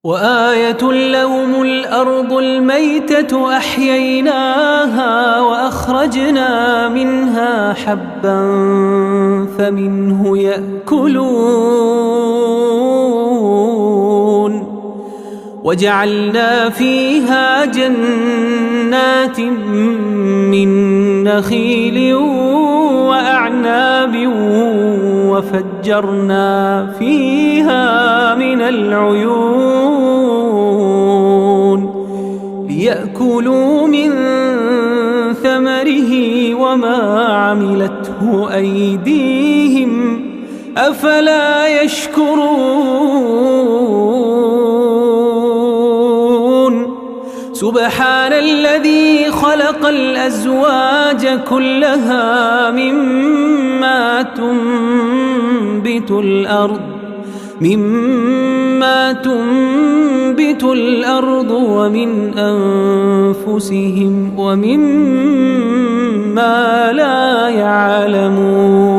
وآية لهم الأرض الميتة أحييناها وأخرجنا منها حبا فمنه يأكلون وجعلنا فيها جنات من نخيل وأعناب وفجرنا فيها من العيون ليأكلوا من ثمره وما عملته أيديهم أفلا يشكرون سبحان الذي خلق الأزواج كلها مما تنبت الأرض ومن أنفسهم ومما لا يعلمون.